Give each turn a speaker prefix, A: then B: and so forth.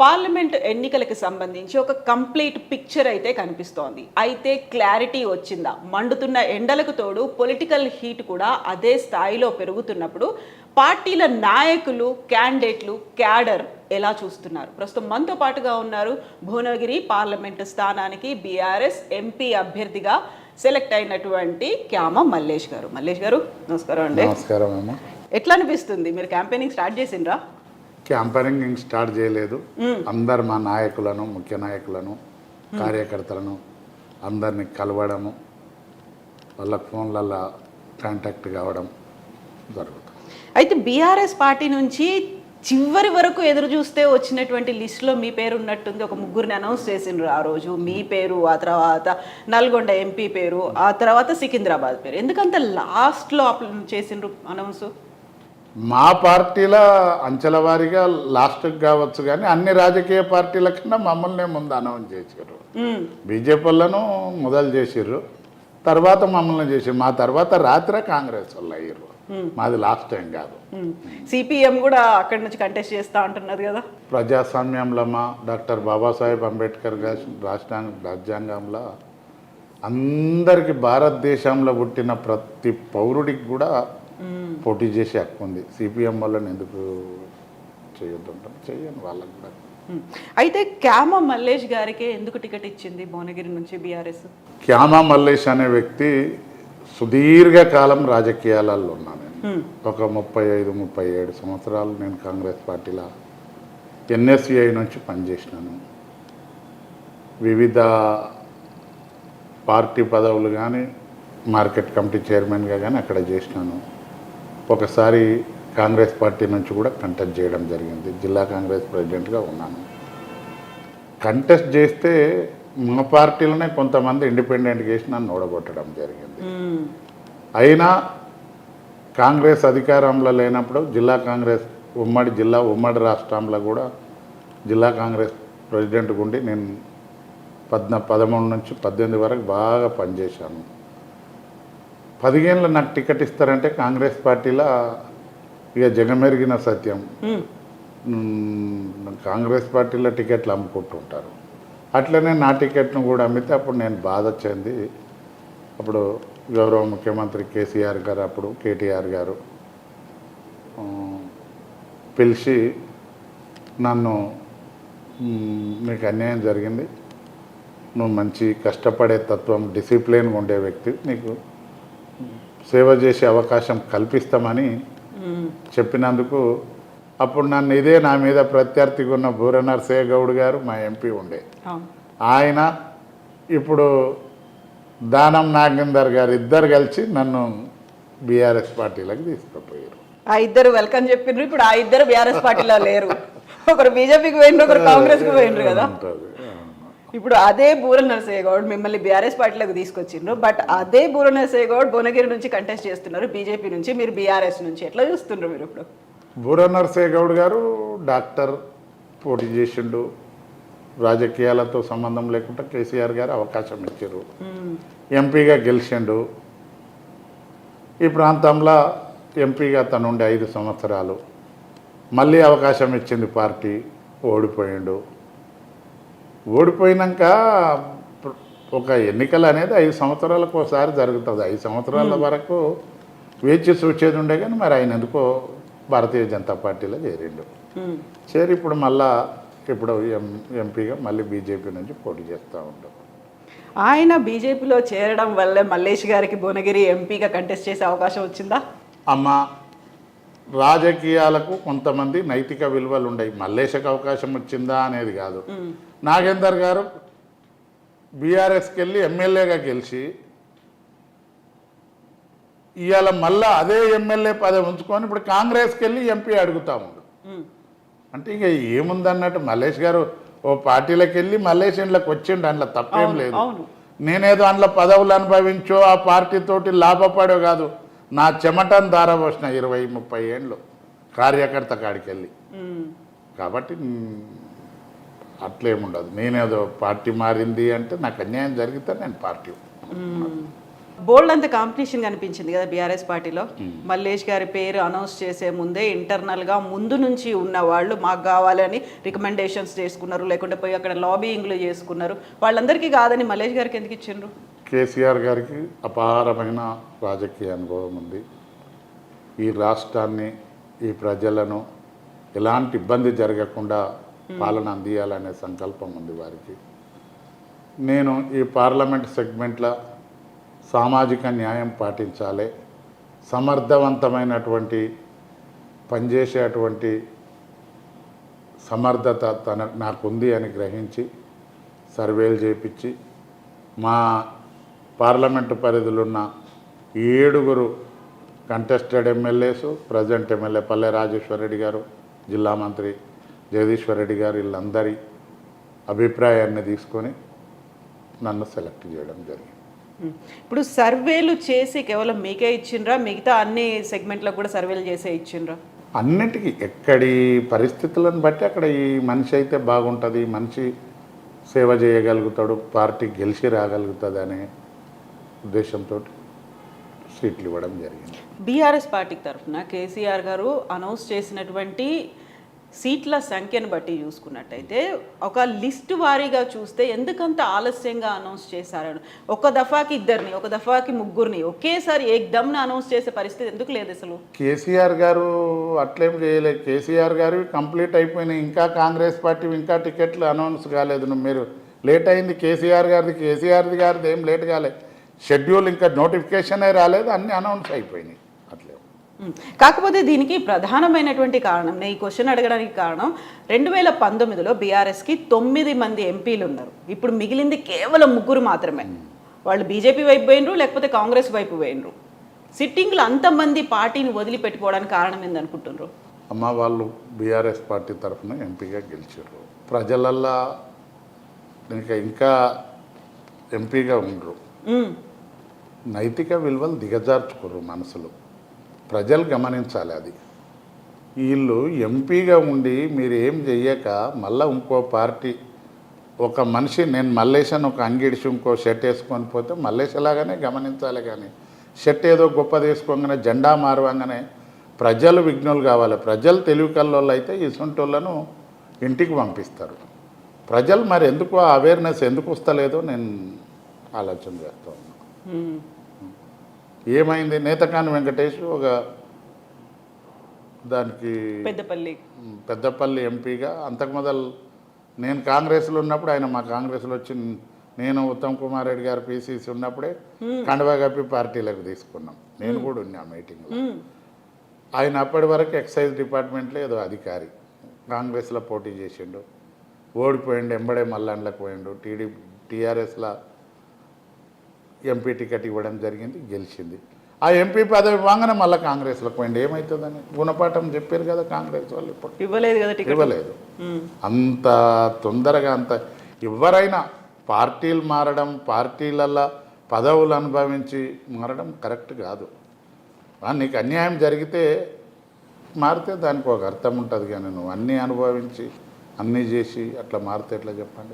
A: Parliament ఎన్నికలకు సంబంధించి ఒక కంప్లీట్ పిక్చర్ అయితే కనిపిస్తోంది. అయితే క్లారిటీ వచ్చిందా? మండుతున్న ఎండలకు తోడు పొలిటికల్ హీట్ కూడా అదే స్థాయిలో పెరుగుతున్నప్పుడు పార్టీల నాయకులు, క్యాండిడేట్లు, క్యాడర్ ఎలా చూస్తున్నారు? ప్రస్తుతం మనతో పాటుగా ఉన్నారు భువనగిరి పార్లమెంటు స్థానానికి బీఆర్ఎస్ ఎంపీ అభ్యర్థిగా సెలెక్ట్ అయినటువంటి క్యామ మల్లేష్ గారు. మల్లేష్ గారు నమస్కారం అండి.
B: నమస్కారం అమ్మ.
A: ఎట్లా అనిపిస్తుంది? మీరు క్యాంపెయినింగ్ స్టార్ట్ చేసిండ్రా?
B: క్యాంపెయినింగ్ స్టార్ట్ చేయలేదు. అందరు మా నాయకులను, ముఖ్య నాయకులను, కార్యకర్తలను అందరినీ కలవడము, వాళ్ళ ఫోన్లలో కాంటాక్ట్ కావడం జరుగుతుంది.
A: అయితే బీఆర్ఎస్ పార్టీ నుంచి చివరి వరకు ఎదురు చూస్తే వచ్చినటువంటి లిస్టులో మీ పేరు ఉన్నట్టుంది. ఒక ముగ్గురిని అనౌన్స్ చేసిండ్రు ఆ రోజు. మీ పేరు, ఆ తర్వాత నల్గొండ ఎంపీ పేరు, ఆ తర్వాత సికింద్రాబాద్ పేరు. ఎందుకంత లాస్ట్లో చేసిండ్రు అనౌన్స్?
B: మా పార్టీల అంచెల వారీగా లాస్ట్కి కావచ్చు, కానీ అన్ని రాజకీయ పార్టీల కన్నా మమ్మల్ని ముందు అనౌన్స్ చేసారు. బీజేపీ వాళ్ళను మొదలు చేసిర్రు, తర్వాత మమ్మల్ని చేసారు. మా తర్వాత రాత్రే కాంగ్రెస్ వాళ్ళు అయ్యారు. మాది లాస్ట్ టైం కాదు.
A: సిపిఎం కూడా అక్కడి నుంచి కంటెస్ట్ చేస్తా అంటున్నది కదా.
B: ప్రజాస్వామ్యంలో మా డాక్టర్ బాబాసాహెబ్ అంబేద్కర్ గారి రాజ్యాంగంలో అందరికీ భారతదేశంలో పుట్టిన ప్రతి పౌరుడికి కూడా పోటీ చేసే హక్కు ఉంది. సిపిఎం వాళ్ళని ఎందుకు చేయొద్దంటారు? చెయ్యను వాళ్ళకి కూడా.
A: అయితే క్యామ మల్లేష్ గారికి ఎందుకు టికెట్ ఇచ్చింది భువనగిరి నుంచి బీఆర్ఎస్?
B: క్యామ మల్లేష్ అనే వ్యక్తి సుదీర్ఘకాలం రాజకీయాలలో ఉన్నాను. ఒక 35-37 సంవత్సరాలు నేను కాంగ్రెస్ పార్టీలో ఎన్ఎస్యుఐ నుంచి పనిచేసినాను. వివిధ పార్టీ పదవులు కానీ, మార్కెట్ కమిటీ చైర్మన్గా కానీ అక్కడ చేసినాను. ఒకసారి కాంగ్రెస్ పార్టీ నుంచి కూడా కంటెస్ట్ చేయడం జరిగింది. జిల్లా కాంగ్రెస్ ప్రెసిడెంట్గా ఉన్నాను. కంటెస్ట్ చేస్తే మా పార్టీలోనే కొంతమంది ఇండిపెండెంట్గా చేసి నన్ను ఓడగొట్టడం జరిగింది. అయినా కాంగ్రెస్ అధికారంలో లేనప్పుడు జిల్లా కాంగ్రెస్ ఉమ్మడి రాష్ట్రంలో కూడా జిల్లా కాంగ్రెస్ ప్రెసిడెంట్గా ఉండి నేను 13 నుంచి 18 వరకు బాగా పనిచేశాను. 10 ఏళ్ళు నాకు టికెట్ ఇస్తారంటే కాంగ్రెస్ పార్టీలో ఇక జగమెరిగిన సత్యం. కాంగ్రెస్ పార్టీలో టికెట్లు అమ్ముకుంటుంటారు. అట్లనే నా టికెట్ను కూడా అమ్మితే అప్పుడు నేను బాధ చెంది, అప్పుడు గౌరవ ముఖ్యమంత్రి కేసీఆర్ గారు, అప్పుడు కేటీఆర్ గారు పిలిచి నన్ను, నీకు అన్యాయం జరిగింది, నువ్వు మంచి కష్టపడే తత్వం, డిసిప్లిన్గా ఉండే వ్యక్తి, నీకు సేవ చేసే అవకాశం కల్పిస్తామని చెప్పినందుకు అప్పుడు నన్ను నా మీద ప్రత్యర్థిగా ఉన్న బూర నరసయ్య గౌడ్ గారు మా ఎంపీ ఉండే, ఆయన ఇప్పుడు దానం నాగేందర్ గారు ఇద్దరు కలిసి నన్ను బీఆర్ఎస్ పార్టీలోకి తీసుకుపోయారు.
A: ఆ ఇద్దరు వెల్కమ్ చెప్పిండ్రు. ఇప్పుడు ఆ ఇద్దరు బీఆర్ఎస్ పార్టీలో లేరు. ఒకరు బీజేపీకి పోయిండ్రు, ఒకరు కాంగ్రెస్కి పోయిండ్రు కదా. ఇప్పుడు అదే బూర నరసయ్య గౌడ్ మిమ్మల్ని బీఆర్ఎస్ పార్టీలోకి తీసుకొచ్చిండ్రు. బట్ అదే బూర నరసయ్య గౌడ్ భువనగిరి నుంచి కంటెస్ట్ చేస్తున్నారు, బీజేపీ నుంచి, మీరు బీఆర్ఎస్ నుంచి. ఎట్లా చూస్తుండ్రు మీరు ఇప్పుడు?
B: బూర నరసయ్య గౌడ్ గారు డాక్టర్, పోటీ చేసిండు, రాజకీయాలతో సంబంధం లేకుండా కేసీఆర్ గారు అవకాశం ఇచ్చారు, ఎంపీగా గెలిచిండు. ఈ ప్రాంతంలో ఎంపీగా తనుండి 5 సంవత్సరాలు, మళ్ళీ అవకాశం ఇచ్చింది పార్టీ, ఓడిపోయిండు. ఓడిపోయినాక ఒక ఎన్నికలు అనేది 5 సంవత్సరాలకు ఒకసారి జరుగుతుంది. 5 సంవత్సరాల వరకు వేచి చూసేది ఉండే, కానీ మరి ఆయన ఎందుకో భారతీయ జనతా పార్టీలో చేరిండు. చేరి ఇప్పుడు మళ్ళా ఎంపీగా మళ్ళీ బీజేపీ నుంచి పోటీ చేస్తూ ఉంటాడు.
A: ఆయన బీజేపీలో చేరడం వల్లే మల్లేష్ గారికి భువనగిరి ఎంపీగా కంటెస్ట్ చేసే అవకాశం వచ్చిందా?
B: అమ్మ, రాజకీయాలకు కొంతమంది నైతిక విలువలు ఉన్నాయి. మల్లేష్కి అవకాశం వచ్చిందా అనేది కాదు. నాగేందర్ గారు బీఆర్ఎస్కి వెళ్ళి ఎమ్మెల్యేగా గెలిచి ఇవాళ మళ్ళా అదే ఎమ్మెల్యే పదవి ఉంచుకొని ఇప్పుడు కాంగ్రెస్కి వెళ్ళి ఎంపీ అడుగుతా ఉండు. అంటే ఇక ఏముందన్నట్టు, మల్లేష్ గారు ఓ పార్టీలకు వెళ్ళి మల్లేష్ ఇంట్లోకి వచ్చిండు, అందులో తప్పేం లేదు. నేనేదో అందులో పదవులు అనుభవించో ఆ పార్టీతోటి లాభపడో కాదు, నా చెమటను దారపోసిన 20-30 ఏళ్ళు కార్యకర్త కాడికి వెళ్ళి. కాబట్టి అట్లేముండదు. నేనేదో పార్టీ మారింది అంటే నాకు అన్యాయం జరిగితే నేను పార్టీ.
A: బోల్డ్ అంత కాంపిటీషన్ కనిపించింది కదా బీఆర్ఎస్ పార్టీలో. మల్లేష్ గారి పేరు అనౌన్స్ చేసే ముందే ఇంటర్నల్గా ముందు నుంచి ఉన్న వాళ్ళు మాకు కావాలని రికమెండేషన్స్ చేసుకున్నారు, లేకుంటే పోయి అక్కడ లాబీయింగ్లు చేసుకున్నారు. వాళ్ళందరికీ కాదని మల్లేష్ గారికి ఎందుకు ఇచ్చిండ్రు?
B: కేసీఆర్ గారికి అపారమైన రాజకీయ అనుభవం ఉంది. ఈ రాష్ట్రాన్ని, ఈ ప్రజలను ఎలాంటి ఇబ్బంది జరగకుండా పాలన అందియాలనే సంకల్పం ఉంది వారికి. నేను ఈ పార్లమెంట్ సెగ్మెంట్లో సామాజిక న్యాయం పాటించాలి, సమర్థవంతమైనటువంటి పనిచేసేటువంటి సమర్థత నాకుంది అని గ్రహించి సర్వేలు చేయించి మా పార్లమెంటు పరిధిలో ఉన్న 7 కంటెస్టెడ్ ఎమ్మెల్యేస్, ప్రజెంట్ ఎమ్మెల్యే పల్లె రాజేశ్వరరెడ్డి గారు, జిల్లా మంత్రి జగదీశ్వర్ రెడ్డి గారు, వీళ్ళందరి అభిప్రాయాన్ని తీసుకొని నన్ను సెలెక్ట్ చేయడం జరిగింది.
A: ఇప్పుడు సర్వేలు చేసి కేవలం మీకే ఇచ్చిండ్రా, మిగతా అన్ని సెగ్మెంట్లకు కూడా సర్వేలు చేసే ఇచ్చిండ్రా?
B: అన్నిటికీ ఎక్కడి పరిస్థితులను బట్టి అక్కడ ఈ మనిషి అయితే బాగుంటుంది, మనిషి సేవ చేయగలుగుతాడు, పార్టీ గెలిచి రాగలుగుతుంది అనే ఉద్దేశంతో సీట్లు ఇవ్వడం జరిగింది.
A: బీఆర్ఎస్ పార్టీ తరఫున కేసీఆర్ గారు అనౌన్స్ చేసినటువంటి సీట్ల సంఖ్యను బట్టి చూసుకున్నట్టయితే ఒక లిస్టు వారీగా చూస్తే ఎందుకంత ఆలస్యంగా అనౌన్స్ చేశారని, ఒక దఫాకి 2ని, ఒక దఫాకి 3ని ఒకేసారి ఏకదమ్న అనౌన్స్ చేసే పరిస్థితి ఎందుకు లేదు అసలు?
B: కేసీఆర్ గారు అట్లేం చేయలేదు. కేసీఆర్ గారు కంప్లీట్ అయిపోయినాయి, ఇంకా కాంగ్రెస్ పార్టీ ఇంకా టికెట్లు అనౌన్స్ కాలేదు. మీరు లేట్ అయింది. కేసీఆర్ గారిది ఏం లేట్ కాలేదు. షెడ్యూల్ ఇంకా నోటిఫికేషనే రాలేదు, అన్నీ అనౌన్స్ అయిపోయినాయి. అట్లే
A: కాకపోతే దీనికి ప్రధానమైనటువంటి కారణం, నేను ఈ క్వశ్చన్ అడగడానికి కారణం 2019లో బీఆర్ఎస్కి 9 మంది ఎంపీలు ఉన్నారు. ఇప్పుడు మిగిలింది కేవలం 3 మాత్రమే. వాళ్ళు బీజేపీ వైపు పోయినరు, లేకపోతే కాంగ్రెస్ వైపు పోయినరు. సిట్టింగ్లు అంతమంది పార్టీని వదిలిపెట్టుకోవడానికి కారణం ఏందనుకుంటున్నారు?
B: అమ్మ, వాళ్ళు బీఆర్ఎస్ పార్టీ తరఫున ఎంపీగా గెలిచారు. ప్రజలల్లా ఇంకా ఎంపీగా ఉండరు. నైతిక విలువలు దిగజార్చుకోరు మనసులో. ప్రజలు గమనించాలి అది. వీళ్ళు ఎంపీగా ఉండి మీరు ఏం చెయ్యక మళ్ళీ ఇంకో పార్టీ, ఒక మనిషి, నేను మల్లేశన్ ఒక అంగిడిచి ఇంకో షర్ట్ వేసుకొని పోతే మల్లేశలాగానే గమనించాలి. కానీ షర్ట్ ఏదో గొప్పది వేసుకోగానే, జెండా మారవంగానే ప్రజలు విఘ్నులు కావాలి. ప్రజలు తెలివి కల్లోళ్ళు అయితే ఇసుంటోళ్ళను ఇంటికి పంపిస్తారు. ప్రజలు మరి ఎందుకు అవేర్నెస్ ఎందుకు వస్తలేదో నేను ఆలోచన చేస్తూ ఉన్నాను. ఏమైంది? నేతకాని వెంకటేష్ ఒక దానికి పెద్దపల్లి ఎంపీగా, అంతకు మొదలు నేను కాంగ్రెస్లో ఉన్నప్పుడు ఆయన మా కాంగ్రెస్లో వచ్చి, నేను ఉత్తమ్ కుమార్ రెడ్డి గారు పీసీసీ ఉన్నప్పుడే కండువా కప్పి పార్టీలకు తీసుకున్నాం. నేను కూడా ఉన్నా మీటింగ్లో. ఆయన అప్పటి వరకు ఎక్సైజ్ డిపార్ట్మెంట్లో ఏదో అధికారి, కాంగ్రెస్లో పోటీ చేసిండు, ఓడిపోయిండు, ఎంబడే మల్లాండ్లకు పోయిండు. టీఆర్ఎస్లో ఎంపీ టికెట్ ఇవ్వడం జరిగింది, గెలిచింది. ఆ ఎంపీ పదవి వాంగనే మళ్ళీ కాంగ్రెస్లోకి పోయింది. ఏమవుతుందని గుణపాఠం చెప్పారు కదా కాంగ్రెస్ వాళ్ళు. ఇప్పుడు
A: ఇవ్వలేదు కదా,
B: ఇవ్వలేదు. అంత తొందరగా ఎవరైనా పార్టీలు మారడం, పార్టీలల్లో పదవులు అనుభవించి మారడం కరెక్ట్ కాదు. నీకు అన్యాయం జరిగితే మారితే దానికి ఒక అర్థం ఉంటుంది. కానీ నువ్వు అన్నీ అనుభవించి అన్నీ చేసి అట్లా మారితే ఎట్లా చెప్పండి?